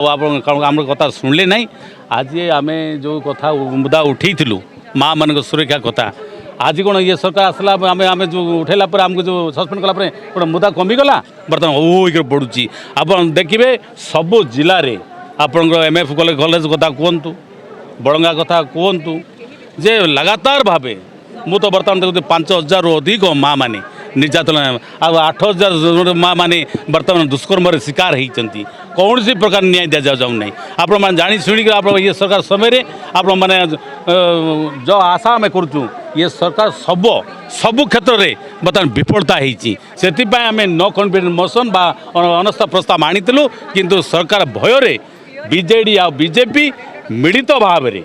आम कथा शुणिले ना आज आम जो कथा मुदा उठे माँ मान सुरक्षा कथा आज कौन ये सरकार आसला आम आम जो उठेला आमको जो सस्पेंड कला गोटे मुदा कमिगला बर्तमान हो पड़ुची आप देखिए सबू जिले में आपण MF कॉलेज कथा कहतु बड़ंगा कथा कहतु जे लगातार भावे मु तो बर्तमान देखते 5000 अधिक माँ माने निर्यातन आ 8000 माँ माने बर्तमान दुष्कर्म शिकार होती कौन सी प्रकार न्याय दि जाऊना आप जानी शुणिक आप ये सरकार समय आप मैंने जो आशा आम करूँ ये सरकार सबू क्षेत्र में बर्तमान विफलता होती आम नो कॉन्फिडेंस मोशन बा अनास्था प्रस्ताव आनीलु किंतु सरकार भय बीजेडी आ बीजेपी मिलित भाव में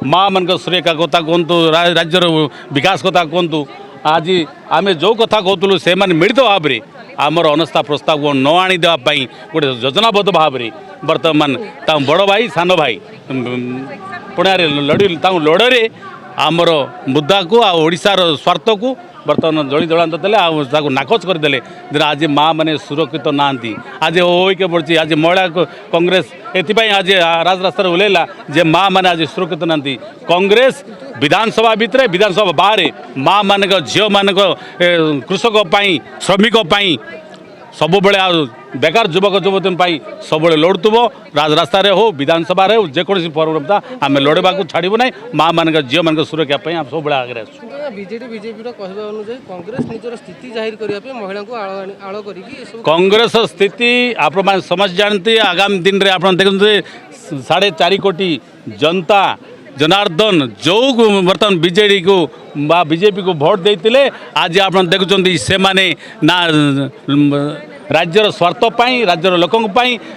माँ मान सुरक्षा कथा कहतु राज्यर विकास कथा कहतु आज आम जो कथा कहूँ से मिलित भाव में आमर अनास्था प्रस्ताव को न आनी देवाई गोटे योजनाबद्ध भाव में बर्तमान बड़ भाई सान भाई पुण्यारे लड़े आमर मुद्दा को आशार स्वार्थ को बर्तमान जली जलांत देले नाकच करदे आज माँ मैंने सुरक्षित ना आज होके पड़ी आज महिला कांग्रेस एपाई आज राजरास्तार ओल्ला जे माँ मैंने आज सुरक्षित ना कांग्रेस विधानसभा भितर विधानसभा बाहर माँ मान झील मान कृषक श्रमिक सब बेकार युवक युवती सब लड़ुव राजरास्त हो विधानसभा हो जेकोसी फॉर्म आम लड़वा छाड़ू ना माँ मान झील मान सुरक्षा आम सब आगे बीजेडी बीजेपी कहवा अनुसार कांग्रेस निजर स्थिति जाहिर करने महिला को आड़ कर कांग्रेस स्थिति आप समझ जानते आगामी दिन में आप देखते 4.5 कोटी जनता जनार्दन जो बर्तमान बीजेडी को बीजेपी को भोट देते आज आप देखुं से ना राज्यर स्वार्थ राज्यर लोकों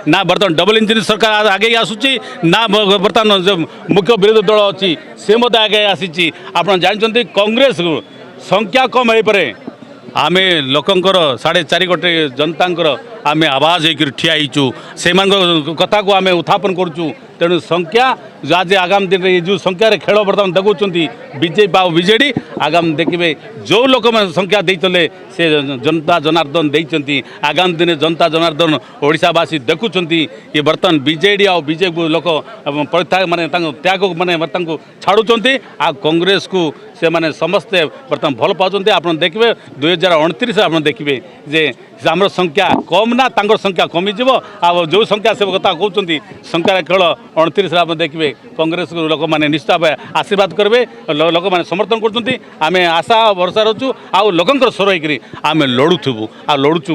ना बर्तमान डबल इंजिन सरकार आगे आसूची ना बर्तमान जो मुख्य विरोधी दल अच्छी से मत आगे आसी आप जानते कांग्रेस संख्या कम हो पारे आम लोकंर 4.5 कोटी जनता आम आवाज होकर ठियाईचु से कथा को आम उत्थापन करुँ तेणु संख्या आज आगामी दिन में जो संख्यार खेल बर्तमान देखुं बीजेपी बीजेडी आगामी देखिए जो लोक संख्या देते से जनता जनार्दन देती आगामी दिन जनता जनार्दन ओडिशावासी देखुं ये बर्तमान बीजेडी आ बीजेपी लोक माने त्याग माने छाड़ुंट आ कांग्रेस को से माने समस्ते बर्तमान भल पाते आप देखिए 2029 आप देखिए जे आम संख्या कम ना तांकर संख्या कमिज आ जो संख्या से कथा कहते संख्यार खेल 29 आप देखिए कांग्रेस को लोक मैंने निश्चित भाव आशीर्वाद करेंगे लोक मैंने समर्थन करें आशा भरसा रचु आ लोकंर स्वर होकर आम लड़ुबू आ लड़ुचु।